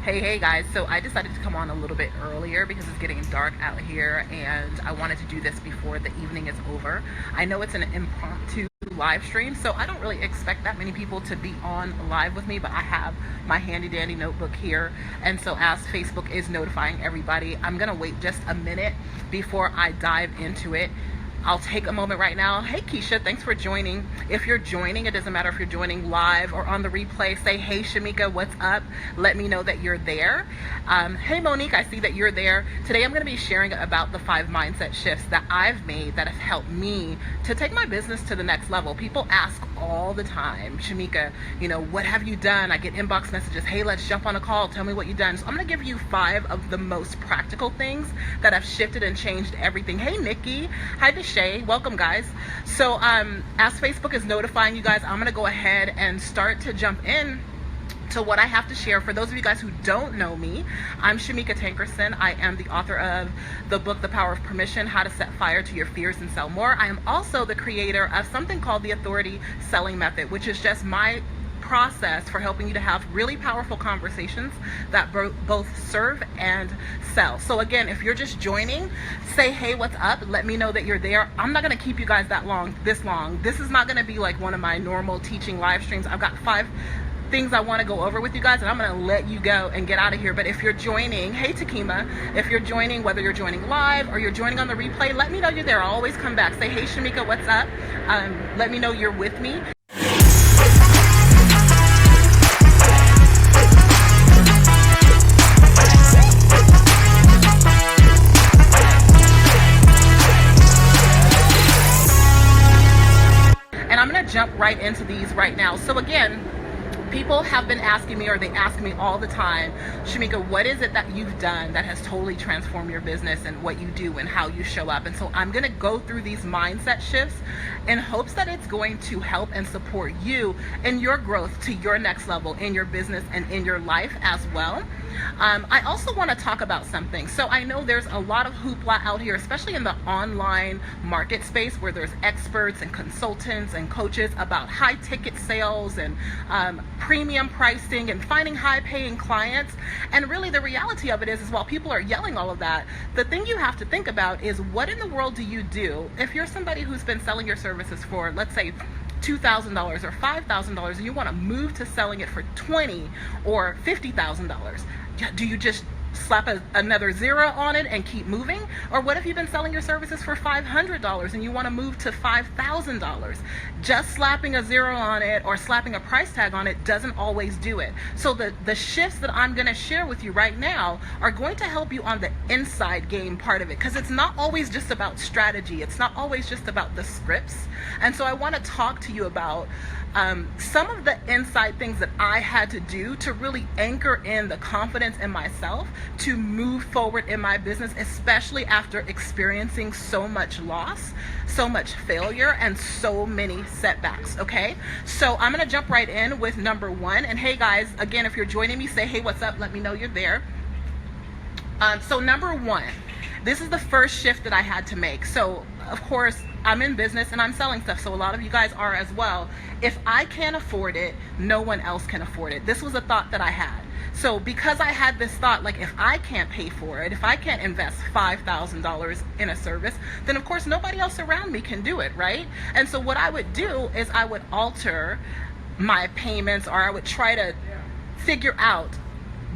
Hey guys, so I decided to come on a little bit earlier because it's getting dark out here and I wanted to do this before the evening is over. I know it's an impromptu live stream, so I don't really expect that many people to be on live with me, but I have my handy dandy notebook here, and so as Facebook is notifying everybody, I'm gonna wait just a minute before I dive into it. I'll take a moment right now. Hey Keisha, thanks for joining. If you're joining, it doesn't matter if you're joining live or on the replay, say, hey Shameca, what's up? Let me know that you're there. Hey Monique, I see that you're there. Today I'm gonna be sharing about the 5 mindset shifts that I've made that have helped me to take my business to the next level. People ask all the time, Shameca, what have you done? I get inbox messages, hey, let's jump on a call, tell me what you've done. So I'm gonna give you 5 of the most practical things that have shifted and changed everything. Hey Nikki, hi Deshay, welcome guys. So as Facebook is notifying you guys, I'm gonna go ahead and start to jump in to what I have to share. For those of you guys who don't know me, I'm Shameca Tankerson. I am the author of the book, The Power of Permission, How to Set Fire to Your Fears and Sell More. I am also the creator of something called the Authority Selling Method, which is just my process for helping you to have really powerful conversations that both serve and sell. So again, if you're just joining, say, hey, what's up? Let me know that you're there. I'm not gonna keep you guys this long. This is not gonna be like one of my normal teaching live streams. I've got 5 things I want to go over with you guys, and I'm going to let you go and get out of here. But if you're joining, hey Takima, if you're joining, whether you're joining live or you're joining on the replay, let me know you're there. I'll always come back. Say, hey Shameca, what's up? Let me know you're with me. And I'm going to jump right into these right now. So again, people have been asking me, or they ask me all the time, Shameca, what is it that you've done that has totally transformed your business and what you do and how you show up? And so I'm going to go through these mindset shifts in hopes that it's going to help and support you in your growth to your next level in your business and in your life as well. I also want to talk about something. So I know there's a lot of hoopla out here, especially in the online market space, where there's experts and consultants and coaches about high ticket sales and premium pricing and finding high paying clients. And really the reality of it is while people are yelling all of that, the thing you have to think about is, what in the world do you do if you're somebody who's been selling your services for, let's say, $2,000 or $5,000, and you want to move to selling it for $20,000 or $50,000? Do you just slap another 0 on it and keep moving? Or what if you've been selling your services for $500 and you want to move to $5,000? Just slapping a 0 on it or slapping a price tag on it doesn't always do it. So the shifts that I'm going to share with you right now are going to help you on the inside game part of it, because it's not always just about strategy. It's not always just about the scripts. And so I want to talk to you about some of the inside things that I had to do to really anchor in the confidence in myself to move forward in my business, especially after experiencing so much loss, so much failure, and so many setbacks. Okay, so I'm gonna jump right in with number 1. And hey guys, again, if you're joining me, say, hey, what's up? Let me know you're there. So number 1, this is the first shift that I had to make. So of course, I'm in business and I'm selling stuff, so a lot of you guys are as well. If I can't afford it, no one else can afford it. This was a thought that I had. So because I had this thought, like, if I can't pay for it, if I can't invest $5,000 in a service, then of course nobody else around me can do it, right? And so what I would do is I would alter my payments, or I would try to figure out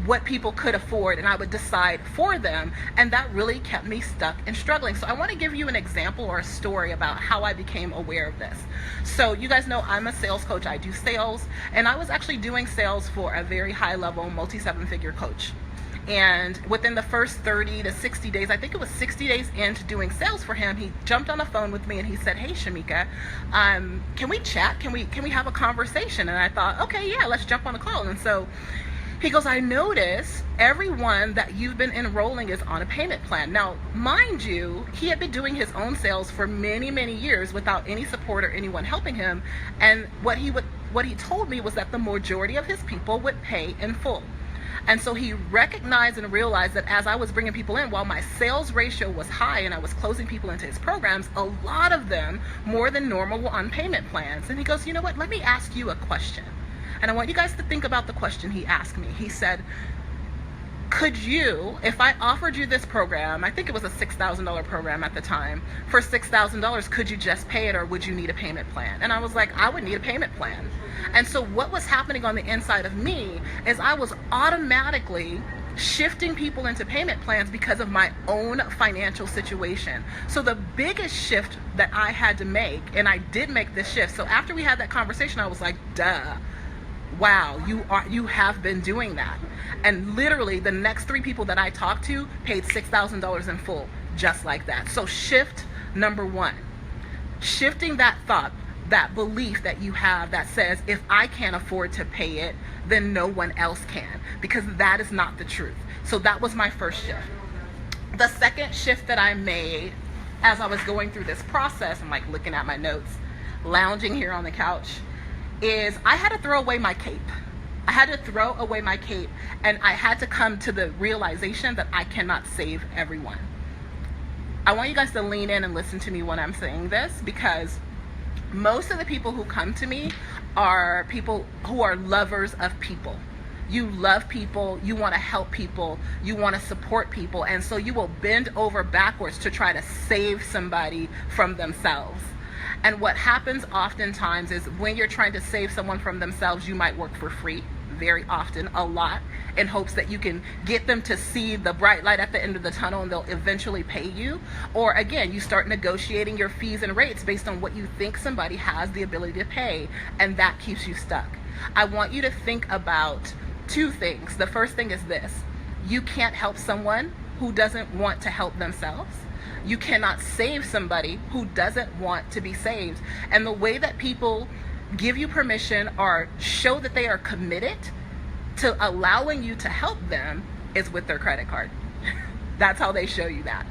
what people could afford, and I would decide for them, and that really kept me stuck and struggling. So I want to give you an example or a story about how I became aware of this. So you guys know I'm a sales coach. I do sales, and I was actually doing sales for a very high level multi-7-figure coach. And within the first 30 to 60 days, I think it was 60 days into doing sales for him, he jumped on the phone with me and he said, hey Shameca, can we chat? Can we have a conversation? And I thought, okay, yeah, let's jump on a call. And so he goes, I notice everyone that you've been enrolling is on a payment plan. Now, mind you, he had been doing his own sales for many, many years without any support or anyone helping him. And what he told me was that the majority of his people would pay in full. And so he recognized and realized that as I was bringing people in, while my sales ratio was high and I was closing people into his programs, a lot of them, more than normal, were on payment plans. And he goes, you know what, let me ask you a question. And I want you guys to think about the question he asked me. He said, could you, if I offered you this program, I think it was a $6,000 program at the time, for $6,000, could you just pay it, or would you need a payment plan? And I was like, I would need a payment plan. And so what was happening on the inside of me is I was automatically shifting people into payment plans because of my own financial situation. So the biggest shift that I had to make, and I did make this shift. So after we had that conversation, I was like, duh, wow, you have been doing that. And literally the next 3 people that I talked to paid $6,000 in full, just like that. So shift number 1, shifting that thought, that belief that you have that says, if I can't afford to pay it, then no one else can, because that is not the truth. So that was my first shift. The second shift that I made as I was going through this process, I'm like looking at my notes, lounging here on the couch, is I had to throw away my cape. I had to throw away my cape, and I had to come to the realization that I cannot save everyone. I want you guys to lean in and listen to me when I'm saying this, because most of the people who come to me are people who are lovers of people. You love people, you want to help people, you want to support people, and so you will bend over backwards to try to save somebody from themselves. And what happens oftentimes is when you're trying to save someone from themselves, you might work for free, very often, a lot, in hopes that you can get them to see the bright light at the end of the tunnel and they'll eventually pay you. Or again, you start negotiating your fees and rates based on what you think somebody has the ability to pay, and that keeps you stuck. I want you to think about 2 things. The first thing is this: you can't help someone who doesn't want to help themselves. You cannot save somebody who doesn't want to be saved. And the way that people give you permission or show that they are committed to allowing you to help them is with their credit card. That's how they show you that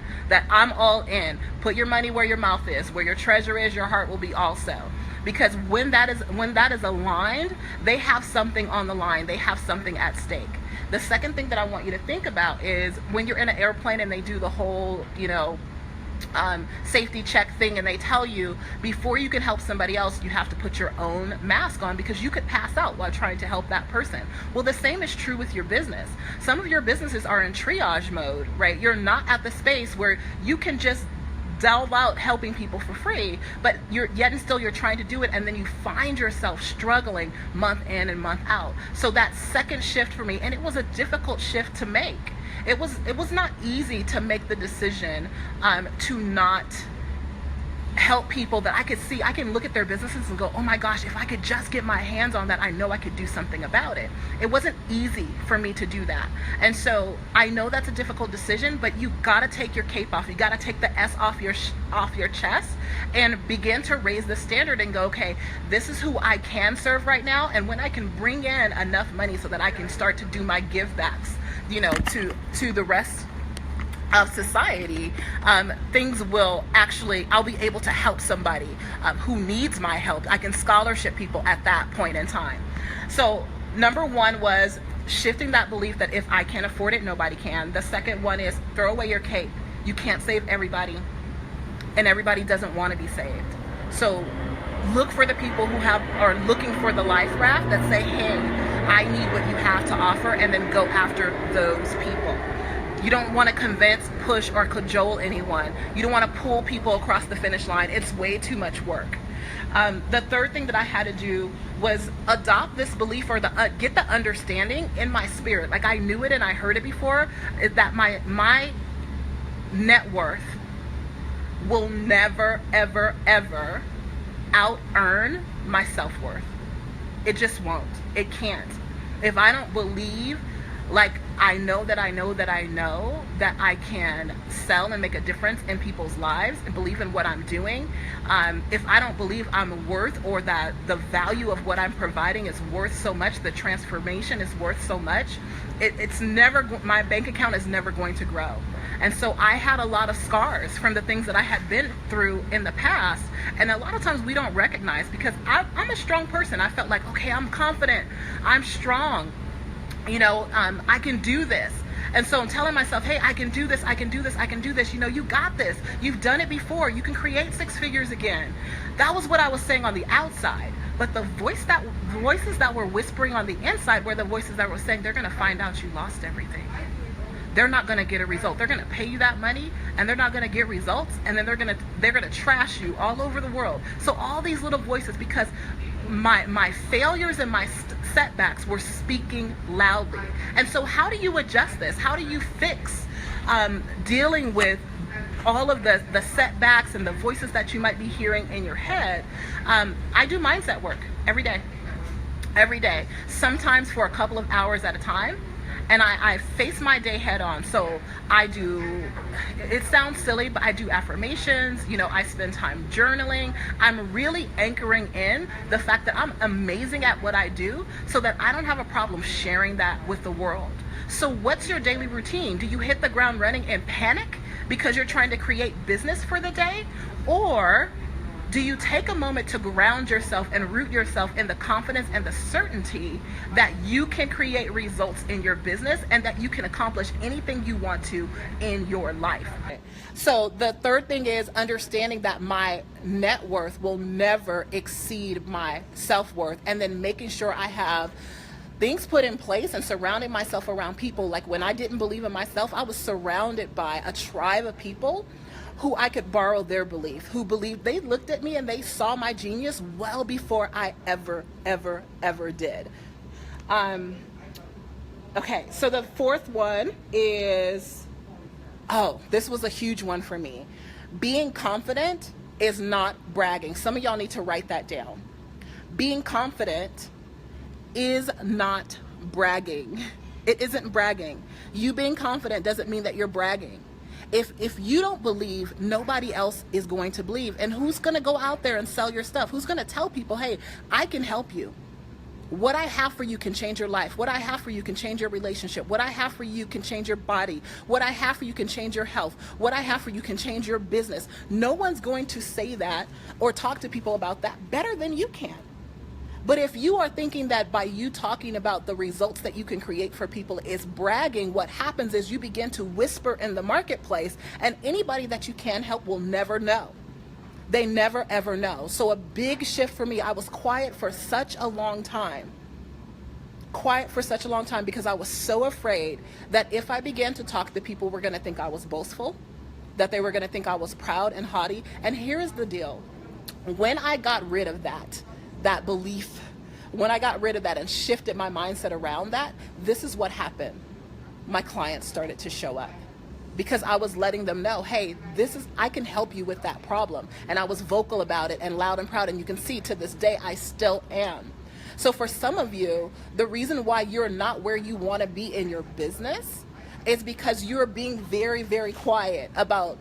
I'm all in. Put your money where your mouth is. Where your treasure is, your heart will be also. Because when that is aligned, they have something on the line. They have something at stake. The second thing that I want you to think about is when you're in an airplane and they do the whole, safety check thing, and they tell you before you can help somebody else, you have to put your own mask on because you could pass out while trying to help that person. Well, the same is true with your business. Some of your businesses are in triage mode, right? You're not at the space where you can just delve out helping people for free, but you're trying to do it, and then you find yourself struggling month in and month out. So that second shift for me, and it was a difficult shift to make. It was not easy to make the decision to not help people that I could see. I can look at their businesses and go, oh my gosh, if I could just get my hands on that, I know I could do something about it. It wasn't easy for me to do that. And so I know that's a difficult decision, but you gotta take your cape off. You gotta take the S off your chest and begin to raise the standard and go, okay, this is who I can serve right now. And when I can bring in enough money so that I can start to do my give backs, to the rest of society, things will I'll be able to help somebody who needs my help. I can scholarship people at that point in time. So number 1 was shifting that belief that if I can't afford it, nobody can. The second one is throw away your cape. You can't save everybody, and everybody doesn't want to be saved. So look for the people who are looking for the life raft that say, hey, I need what you have to offer, and then go after those people. You don't want to convince, push, or cajole anyone. You don't want to pull people across the finish line. It's way too much work. The third thing that I had to do was adopt this belief, or get the understanding in my spirit. Like I knew it and I heard it before, that my net worth will never, ever, ever out-earn my self-worth. It just won't. It can't. If I don't believe, like I know that I can sell and make a difference in people's lives and believe in what I'm doing, if I don't believe I'm worth, or that the value of what I'm providing is worth so much, the transformation is worth so much, my bank account is never going to grow. And so I had a lot of scars from the things that I had been through in the past. And a lot of times we don't recognize, because I'm a strong person. I felt like, okay, I'm confident, I'm strong, I can do this. And so I'm telling myself, hey, I can do this, I can do this, I can do this. You got this. You've done it before. You can create 6 figures again. That was what I was saying on the outside. But the voices that were whispering on the inside were the voices that were saying, they're going to find out you lost everything. they're not going to get a result. They're going to pay you that money and they're not going to get results, and then they're going to trash you all over the world. So all these little voices, because my failures and my setbacks were speaking loudly. And so how do you adjust this? How do you fix dealing with all of the setbacks and the voices that you might be hearing in your head? I do mindset work every day, sometimes for a couple of hours at a time. And I face my day head on. So I do, it sounds silly, but I do affirmations. I spend time journaling. I'm really anchoring in the fact that I'm amazing at what I do, so that I don't have a problem sharing that with the world. So what's your daily routine? Do you hit the ground running in panic because you're trying to create business for the day? Or do you take a moment to ground yourself and root yourself in the confidence and the certainty that you can create results in your business and that you can accomplish anything you want to in your life? So the third thing is understanding that my net worth will never exceed my self-worth, and then making sure I have things put in place and surrounding myself around people. Like when I didn't believe in myself, I was surrounded by a tribe of people who I could borrow their belief, who believed, they looked at me and they saw my genius well before I ever did. Okay, so the fourth one is, this was a huge one for me. Being confident is not bragging. Some of y'all need to write that down. Being confident is not bragging. It isn't bragging. You being confident doesn't mean that you're bragging. If you don't believe, nobody else is going to believe. And who's going to go out there and sell your stuff? Who's going to tell people, hey, I can help you. What I have for you can change your life. What I have for you can change your relationship. What I have for you can change your body. What I have for you can change your health. What I have for you can change your business. No one's going to say that or talk to people about that better than you can. But if you are thinking that by you talking about the results that you can create for people is bragging, what happens is you begin to whisper in the marketplace, and anybody that you can help will never know. They never ever know. So a big shift for me. I was quiet for such a long time. Because I was so afraid that if I began to talk, the people were going to think I was boastful, that they were going to think I was proud and haughty. And here's the deal. When I got rid of that belief, when I got rid of that and shifted my mindset around that, this is what happened. My clients started to show up because I was letting them know, hey, I can help you with that problem. And I was vocal about it and loud and proud. And you can see to this day, I still am. So for some of you, the reason why you're not where you want to be in your business is because you're being very, very quiet about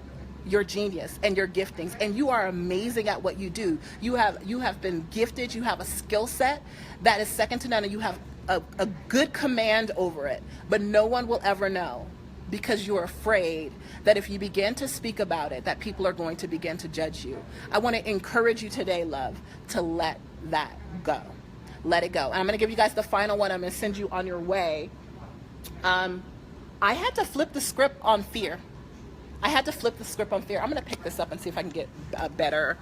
your genius and your giftings, and you are amazing at what you do. You have been gifted. You have a skill set that is second to none, and you have a good command over it, but no one will ever know because you're afraid that if you begin to speak about it, that people are going to begin to judge you. I want to encourage you today, love, to let that go. Let it go. And I'm going to give you guys the final one. I'm going to send you on your way. I had to flip the script on fear. I'm going to pick this up and see if I can get a better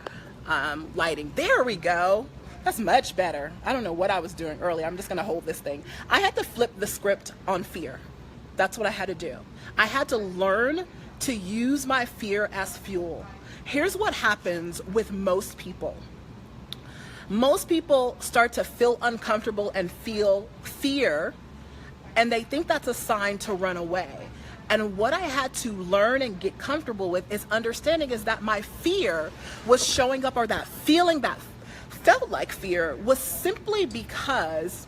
lighting. There we go. That's much better. I don't know what I was doing earlier. I'm just going to hold this thing. I had to flip the script on fear. That's what I had to do. I had to learn to use my fear as fuel. Here's what happens with most people. Most people start to feel uncomfortable and feel fear, and they think that's a sign to run away. And what I had to learn and get comfortable with is understanding is that my fear was showing up, or that feeling that felt like fear was simply because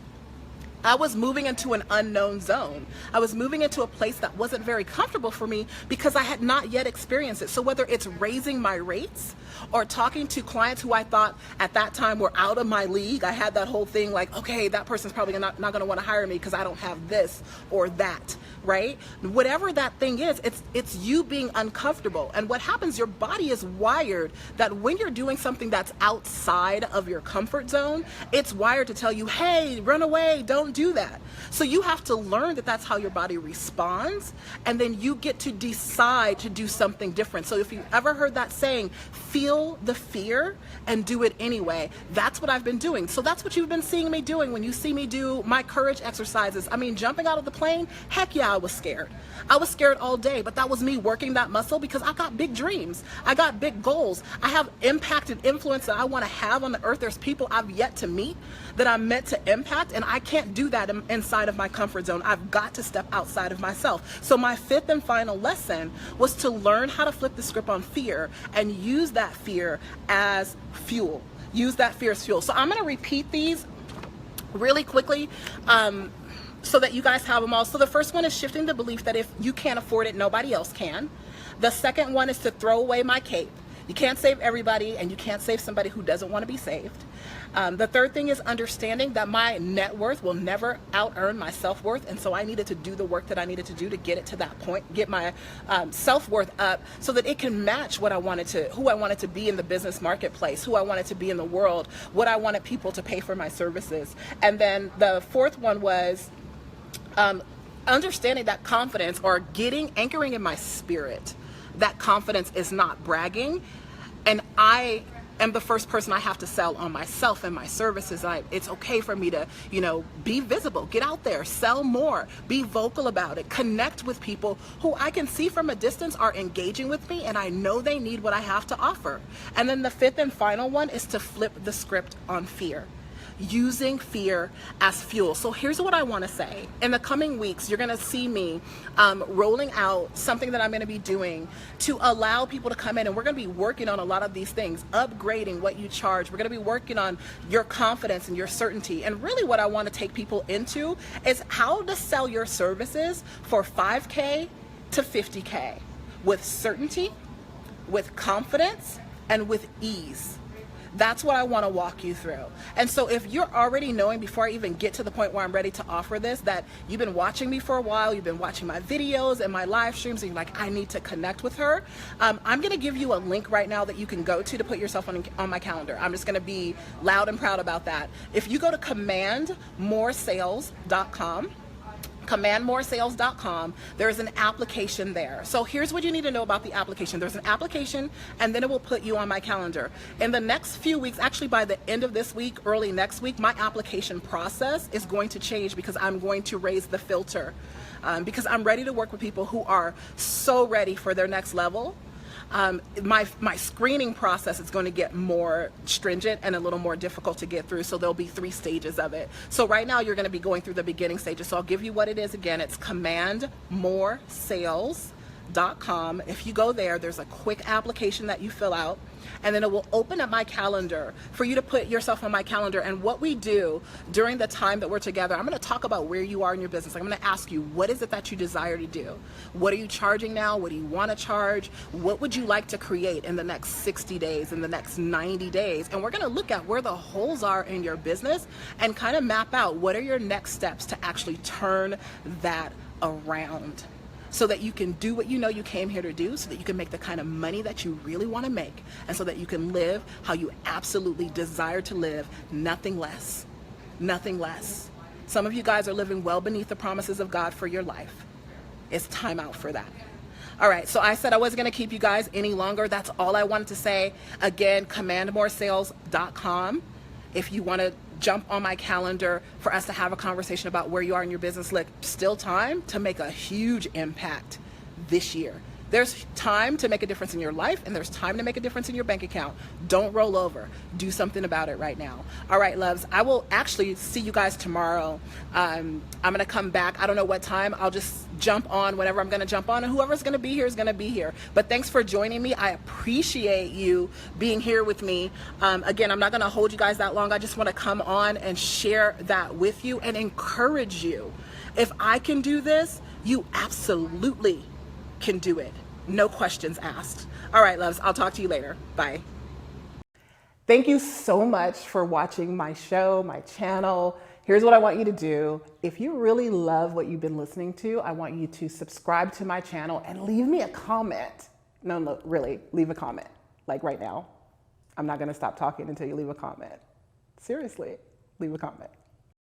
I was moving into an unknown zone. I was moving into a place that wasn't very comfortable for me because I had not yet experienced it. So whether it's raising my rates or talking to clients who I thought at that time were out of my league, I had that whole thing like, okay, that person's probably not going to want to hire me because I don't have this or that, right? Whatever that thing is, it's you being uncomfortable. And what happens, your body is wired that when you're doing something that's outside of your comfort zone, it's wired to tell you, hey, run away, don't do that. So you have to learn that that's how your body responds, and then you get to decide to do something different. So if you ever heard that saying, feel the fear and do it anyway, that's what I've been doing. So that's what you've been seeing me doing when you see me do my courage exercises. I mean, jumping out of the plane, heck yeah, I was scared. I was scared all day, but that was me working that muscle because I got big dreams. I got big goals. I have impact and influence that I want to have on the earth. There's people I've yet to meet that I'm meant to impact, and I can't do that inside of my comfort zone. I've got to step outside of myself. So my fifth and final lesson was to learn how to flip the script on fear and use that fear as fuel. Use that fear as fuel. So I'm going to repeat these really quickly so that you guys have them all. So the first one is shifting the belief that if you can't afford it, nobody else can. The second one is to throw away my cape. You can't save everybody, and you can't save somebody who doesn't want to be saved. The third thing is understanding that my net worth will never out-earn my self-worth, and so I needed to do the work that I needed to do to get it to that point, get my self-worth up so that it can match what I wanted to, who I wanted to be in the business marketplace, who I wanted to be in the world, what I wanted people to pay for my services. And then the fourth one was understanding that confidence, or anchoring in my spirit, that confidence is not bragging, and I am the first person I have to sell on myself and my services. It's okay for me to, be visible, get out there, sell more, be vocal about it, connect with people who I can see from a distance are engaging with me, and I know they need what I have to offer. And then the fifth and final one is to flip the script on fear. Using fear as fuel. So here's what I want to say. In the coming weeks, you're going to see me rolling out something that I'm going to be doing to allow people to come in, and we're going to be working on a lot of these things, upgrading what you charge. We're going to be working on your confidence and your certainty. And really what I want to take people into is how to sell your services for $5K to $50K with certainty, with confidence, and with ease. That's what I want to walk you through. And so if you're already knowing, before I even get to the point where I'm ready to offer this, that you've been watching me for a while, you've been watching my videos and my live streams, and you're like, I need to connect with her, I'm going to give you a link right now that you can go to put yourself on my calendar. I'm just going to be loud and proud about that. If you go to commandmoresales.com, commandmoresales.com, there's an application there. So here's what you need to know about the application. There's an application, and then it will put you on my calendar. In the next few weeks, actually by the end of this week, early next week, my application process is going to change because I'm going to raise the filter. Because I'm ready to work with people who are so ready for their next level. My screening process is going to get more stringent and a little more difficult to get through, so there'll be 3 stages of it. So right now you're going to be going through the beginning stages, so I'll give you what it is again. It's commandmoresales.com. If you go there, there's a quick application that you fill out, and then it will open up my calendar for you to put yourself on my calendar. And what we do during the time that we're together, I'm going to talk about where you are in your business. I'm going to ask you, what is it that you desire to do? What are you charging now? What do you want to charge? What would you like to create in the next 60 days, in the next 90 days? And we're going to look at where the holes are in your business and kind of map out what are your next steps to actually turn that around, so that you can do what you know you came here to do, so that you can make the kind of money that you really want to make, and so that you can live how you absolutely desire to live, nothing less, nothing less. Some of you guys are living well beneath the promises of God for your life. It's time out for that. All right, so I said I wasn't going to keep you guys any longer. That's all I wanted to say. Again, commandmoresales.com. If you want to jump on my calendar for us to have a conversation about where you are in your business. Look, still time to make a huge impact this year. There's time to make a difference in your life, and there's time to make a difference in your bank account. Don't roll over. Do something about it right now. All right, loves, I will actually see you guys tomorrow. I'm going to come back. I don't know what time. I'll just jump on whenever I'm going to jump on, and whoever's going to be here is going to be here. But thanks for joining me. I appreciate you being here with me. Again, I'm not going to hold you guys that long. I just want to come on and share that with you and encourage you. If I can do this, you absolutely can do it. No questions asked. All right, loves, I'll talk to you later. Bye. Thank you so much for watching my show, my channel. Here's what I want you to do. If you really love what you've been listening to, I want you to subscribe to my channel and leave me a comment. No, really, leave a comment. Like right now. I'm not going to stop talking until you leave a comment. Seriously, leave a comment.